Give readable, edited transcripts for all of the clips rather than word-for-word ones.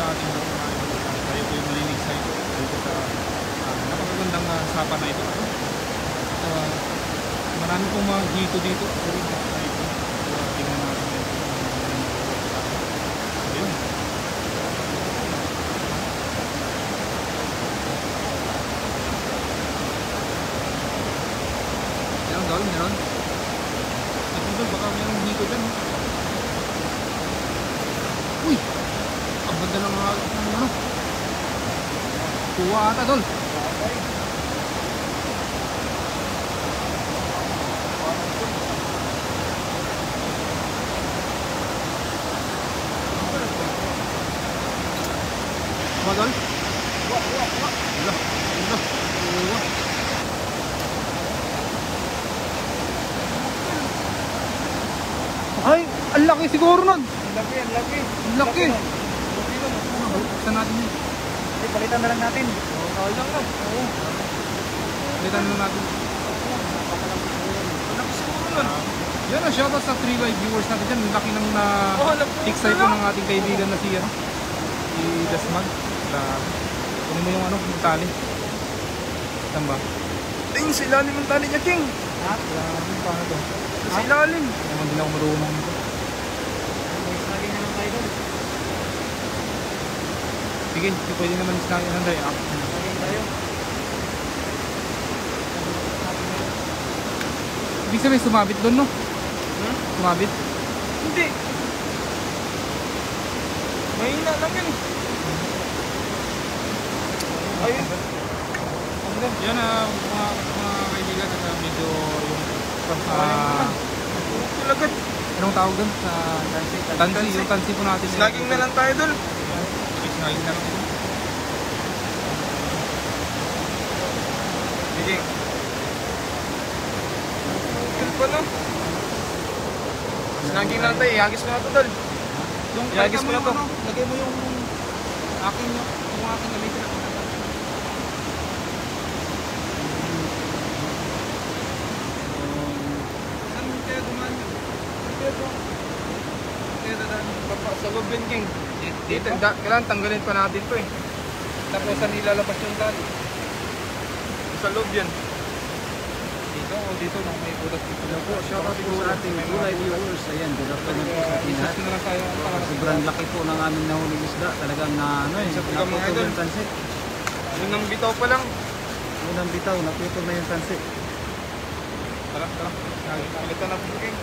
sa ating mga idol. Tayo po yung malinig sa ito dito sa napakagandang sapa na ito. Marami pong mga hito dito. Tingnan natin ito. Ayun. Meron daw, meron. At baka mayroong hito dyan. Uy! Ang ganda ng ano? Kuha ata dol. Kuha dol? Kuha. Ay! Ang laki siguro nun! Ang laki, ang laki. Ang laki! Buksan natin yun. Palitan na lang natin. Oo, lang lang. Oo. Palitan na lang natin. Ang laki siguro nun. Yan ang shoutout sa 3 live viewers natin dyan. Ang laki ng tiksay po ng ating kaibigan na si Desmag. Kunin mo yung yung tali. Saan ba? Tingin sa ilalim ng tali niya, King. Ha? Paano to? Sa ilalim. Naman din ako marunong nito. Lagi na lang tayo doon. Sige, pwede naman isnagin ng day. Lagi tayo. Ibig sabihin sumabit doon, no? Sumabit? Hindi. Mahina lang yan. Ayun. Yan mga kaibigan at medyo yung Lagat. anong tawag doon? Tansi. Yung tansi po natin. Snagging na lang tayo doon. Snagging na lang ito. Sige. Yan pa, no? Snagging na lang tayo. Ihagis mo na ito, Dol. Ihagis mo na ito. Lagay mo yung aking gamitin. Sa loob yun, King. Dito, kailangan tanggalin pa natin ito eh. Tapos saan ilalabas yung tali? Sa loob yan. Dito o dito nang may butas dito. Hello po, shoutout po sa ating live viewers. Ayan, good afternoon po sa ating lahat. Isa na lang tayo. Sobrang laki po ng aming nahuling isda. Talagang naputol yung tansi. Unang bitaw pa lang. Unang bitaw, naputol na yung tansi. Tara. Palitan na po, King.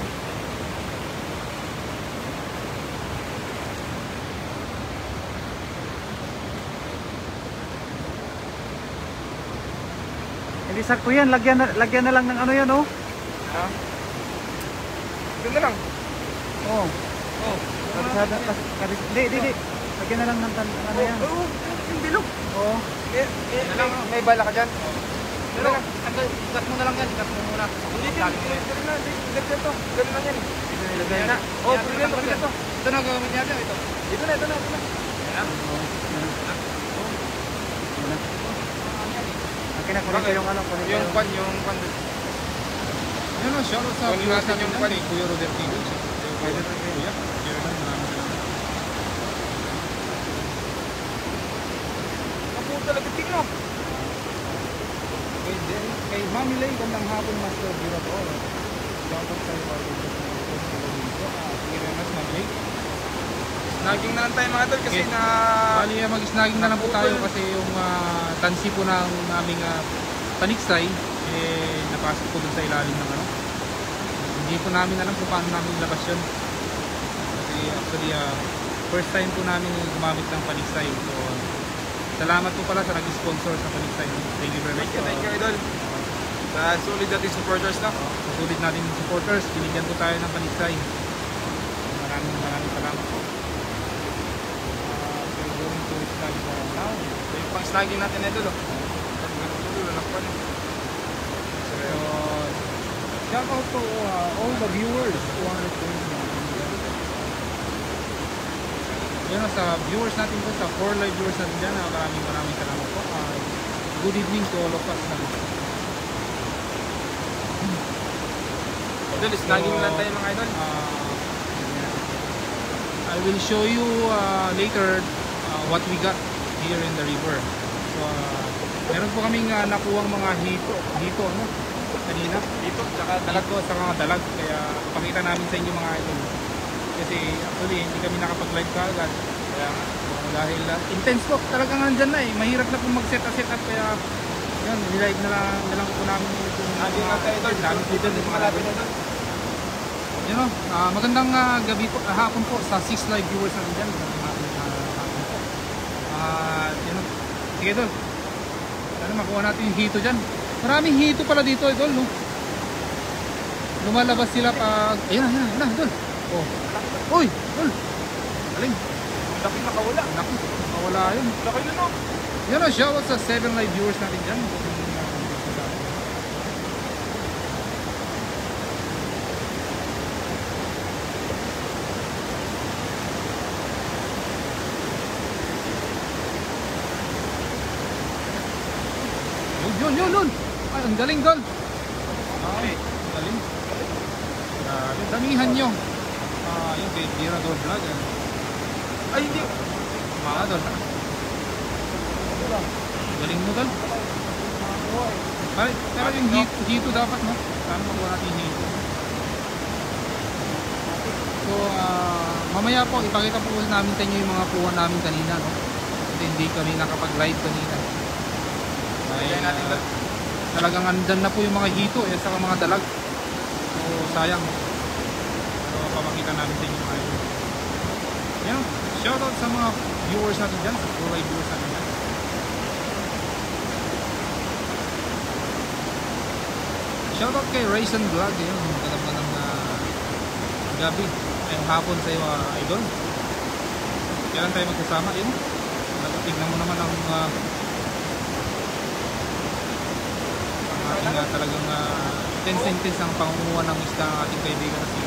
Hindi sakto yan, lagyan na lang ng ano yan, oh. Ha? Ito na lang. Oo. Oh. Hindi. Lagyan na lang ng ano yan. Oo, yung bilog. Oo. May bala ka dyan? Pero, ikat mo na lang yan. Ikat mo muna. Hindi, ganun na. Ganun to. Ganun na yan. Dito nilagay. Oo, pwede to. Ito na gawin niya ito. Ito na. Yan. Okay na, kunin ko yung ano. Yung pan. Yan o, shoutout sa Kunin viewers natin natin yung yan pan. kay Kuya Robertino. Pwede na kayo. Kuya, share na. Maraming salamat. Kaputa lang ito, no? Kay Mami Lay, gandang hapon, Master Bira po. Shoutout sa iyo. Sige rin, Mami Lay. Snagging na lang tayo mga tol kasi Okay. Bali, mag-snagging na lang po tayo kasi yung tansi po ng aming paniksay napasok po dun sa ilalim ng hindi po namin alam kung paano namin ilabas yun kasi actually first time po namin gumamit ng paniksay, so salamat po pala sa nag-sponsor sa paniksay. Thank you very much. Thank you, Idol. Sa solid natin supporters na. Sa sulit natin supporters, binigyan po tayo ng paniksay. Maraming salamat po. We're going to snag now. So, yung pang-snagging natin na Idol. So, shout out to all the viewers who are tuning in. Yun sa viewers natin po, sa 4 live viewers natin dyan, maraming salamat po. Good evening to all of us. Idol, snagging lang tayo mga Idol. I will show you later what we got here in the river. So meron po kaming nakuhang mga hito ano kanina Dito, tsaka dalag ko sa mga dalag, kaya pakita namin sa inyo mga idol kasi actually hindi kami nakapag-live kaagad kaya dahil intense po talagang nandyan na mahirap na po mag-set up kaya yan, nilive na lang po namin itong Hindi na tayo ito. dami po dyan Mga natin na doon. yun o, magandang gabi po, hapon po sa 6 live viewers natin dyan hapon po yun o, sige idol sana makuha natin yung hito dyan. Maraming hito pala dito idol no? Lumalabas sila pag ayun na idol oh. Uy idol galing Laki nakawala. laki nakawala yun Laki na no. yun o, shoutout sa 7 live viewers natin dyan. Yun. Ay, ang galing dol. Ay, ang galing. Grabe, damihan nyo. Yung kay Mirador Vlog. Ay, hindi. Mga dol. Galing mo dol. Ay, pero yung hito dapat no? Saan makuha natin yung hito? So, mamaya po, ipakita po namin sa inyo yung mga kuha namin kanina no? Kasi hindi kami nakapag-live kanina. Ay, talagang andyan na po yung mga hito at saka mga dalag. So sayang. So papakita namin sa inyo mga idol. Yan, shoutout sa mga viewers natin dyan, sa full live viewers natin dyan. Shoutout kay Raisin Vlog. Yan, magandang gabi ay hapon sa iyo idol. Kailan tayo magkasama yun? Tignan mo naman ang ating talagang intense ang pangunguha ng isda ng ating kaibigan na si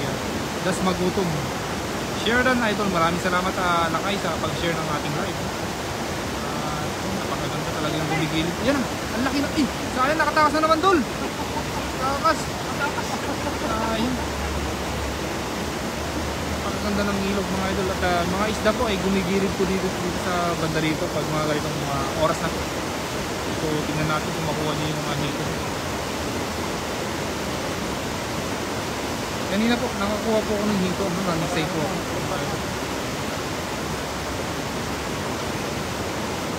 Das Magutom. Sheridan idol, maraming salamat Lakay sa pag-share ng ating live. Napakaganda talaga yung bumigilid. Yan ang laki na sayang nakatakas na naman dol. Takas. Ayun. Napakaganda ng ilog mga idol at mga isda po ay gumigilid po dito sa banda rito pag mga ganitong oras na po. So tingnan natin kung makuha niyo yung mga hito. Kanina po, nakakuha po ako ng hito. Nag-save po ako.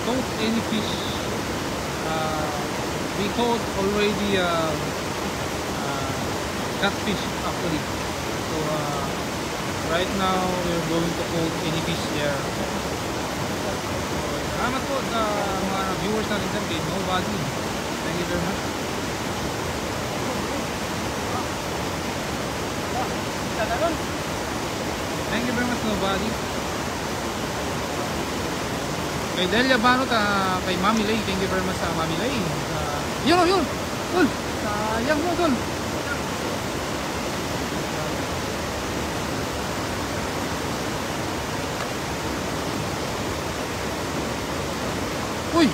Caught any fish. We caught already catfish actually. So right now we're going to caught any fish there. Salamat po sa mga viewers natin dyan kay Nobody. Thank you very much. Thank you very much Nobody. Kay Delia Banot, kay Mami Lay. Thank you very much sa Mami Lay. Yun. Tol, sayang mo tol. Uy.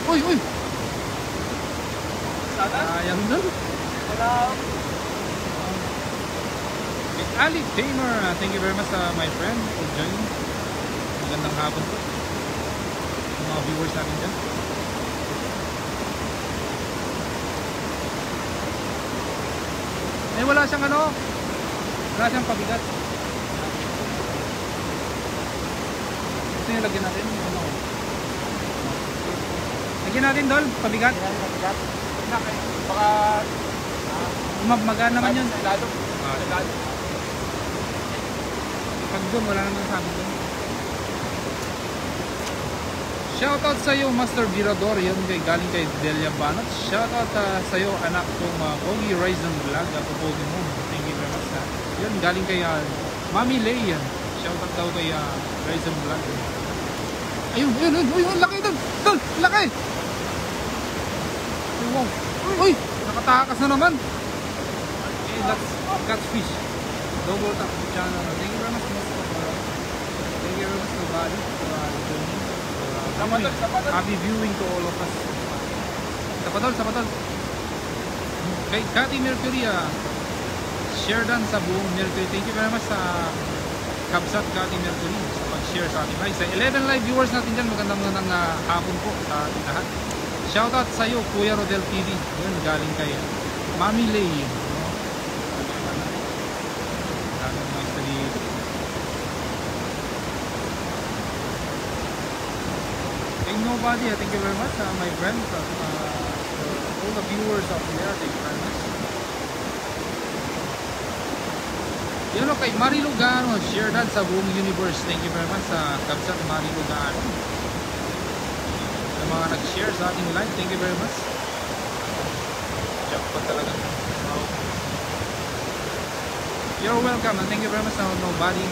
Sayang dol. Ali Tamer, thank you very much my friend for joining. Magandang hapon po mga viewers natin dyan. Wala siyang wala siyang pabigat. Gusto nyo lagyan natin? Lagyan natin dol, pabigat. Baka Magaan naman yun. lalo. Pag doon, wala naman sabi doon. Shoutout sa iyo Master Virador. Yun galing kay Delia Banot. Shoutout sa iyo anak kong Pogi Ryzen Vlog. Pogi mo. Thank you very much. Yun galing kay Mami Lay. Shoutout daw kay Ryzen Vlog. Ayun. Uy, laki doon. Doon, laki. Wow. Uy, nakatakas na naman. Okay, that's catfish. Double tap channel. Thank you very much. Thank you very much Nobody for joining. Happy viewing to all of us. Sapatol. Kay Cathy Mercury, Sheridan sa buong Mercury. Thank you very much sa Kabsat Kati Mercury sa pag-share sa ating live. Sa 11 live viewers natin dyan, magandang hapon po sa ating lahat. Shoutout sa iyo, Kuya Rodel TV. Yun, galing kay Mami Lay. Daming mga study. Thank nobody. Thank you very much, my friends. All the viewers out there, thank you very much. Yun o, kay Marie Lugano, share that sa buong universe. Thank you very much sa Kabsat Marie Lugano. Sa mga nag-share sa ating live, thank you very much. Jackpot talaga. Wow. You're welcome and thank you very much sa nobody.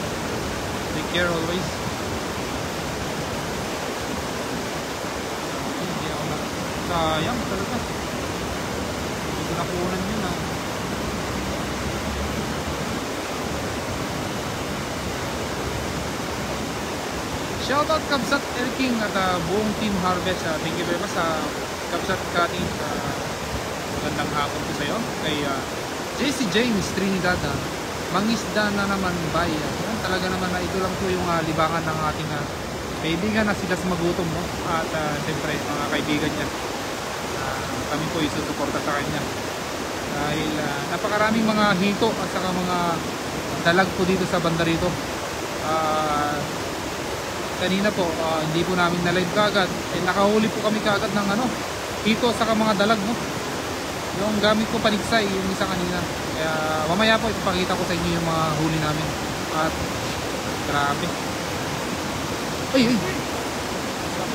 Take care always. Hindi ako na. Sayang talaga. Hindi ko nakunan yun ah. Shoutout Kabsat Erking at buong Team Harvest. Thank you very much sa Kabsat Kati. Magandang hapon po sa iyo. Kay JC James Trinidad. Mangisda na naman bay. Talaga naman na ito lang po yung libangan ng ating kaibigan na sila sa magutom. No? At siyempre mga kaibigan niya. Kami po isusuporta sa kanya. Dahil napakaraming mga hito at saka mga dalag po dito sa banda rito. Kanina po, hindi po namin na-live kagad. Nakahuli po kami kagad ng hito saka mga dalag, no? Yung gamit ko paniksay, yung isa kanina. Kaya mamaya po ipapakita ko sa inyo yung mga huli namin. At grabe. Ay!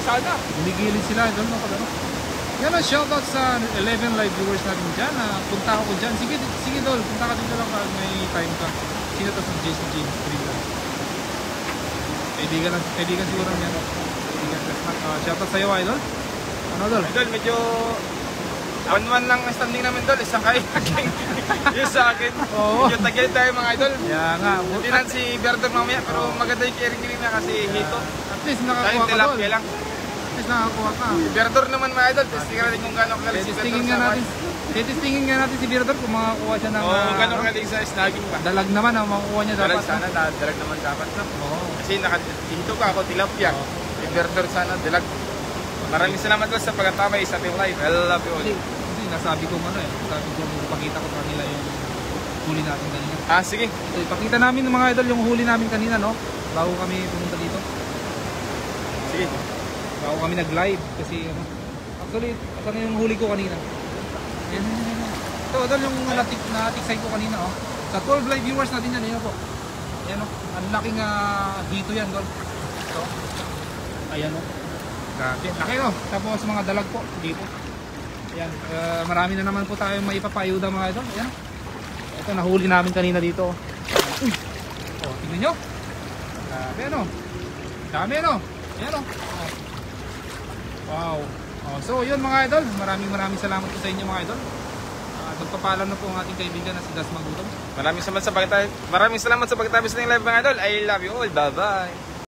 Sana. Humigilin sila, doon mo pag Yan ang shoutout sa 11 live viewers natin dyan. Punta ako dyan. Sige Dol, punta ka dito lang pag may time ka. Sino to si Jason James Trinidad? Kaibigan siguro niya. Shoutout sa'yo, Idol. Ano, Idol? Idol, medyo 1-1 lang ang standing namin, Idol. Isang kayo. Yung sa akin. Oo. Medyo tagil tayo, mga Idol. Kaya nga. Hindi na si Berdon mamaya, pero maganda yung carrying niya kasi hito. At least Kahit nakakuha ka, Dol. tilapia lang. At least nakakuha ka. Si Berdon naman, mga Idol. Testingin natin kung gano'ng galing si Berdon Titistingin sa nga natin. Titistingin nga natin si Birdor kung makakuha siya ng... Oo, gano'ng galing sa snagging ba? Dalag naman ang makukuha niya dapat. Dalag sana, dalag naman dapat. Oo. Kasi nakahito ka ako, tilapia. Si Berdon sana, dalag. Maraming salamat doon sa pagkatamay sa ating live. I love you all. Kasi nasabi ko sabi ko ipakita ko kanila yung huli natin kanina. Sige. So, ipakita namin ng mga idol yung huli namin kanina, no? Bago kami pumunta dito. Sige. Bago kami nag-live kasi actually, saan yung huli ko kanina? Yan. Ito, idol yung natiksay ko kanina, oh. Sa 12 live viewers natin yan, po. Ayan, oh. Ang laking dito yan, dol. Ito. Ayan, oh. Grabe. Laki, oh. Tapos mga dalag po dito. Ayan. Marami na naman po tayo maipapayuda, mga idol. Ayan, oh. Ito, nahuli namin kanina dito. Uy! Oh, tingnan nyo. Grabe, ano? Dami, ano? Ayan, oh. Wow. Oh, so, yun mga idol. Maraming salamat po sa inyo, mga idol. Magpapaalam na po ang ating kaibigan na si Das Magutom. Maraming salamat sa pagkatapos ng live, mga idol. I love you all. Bye-bye.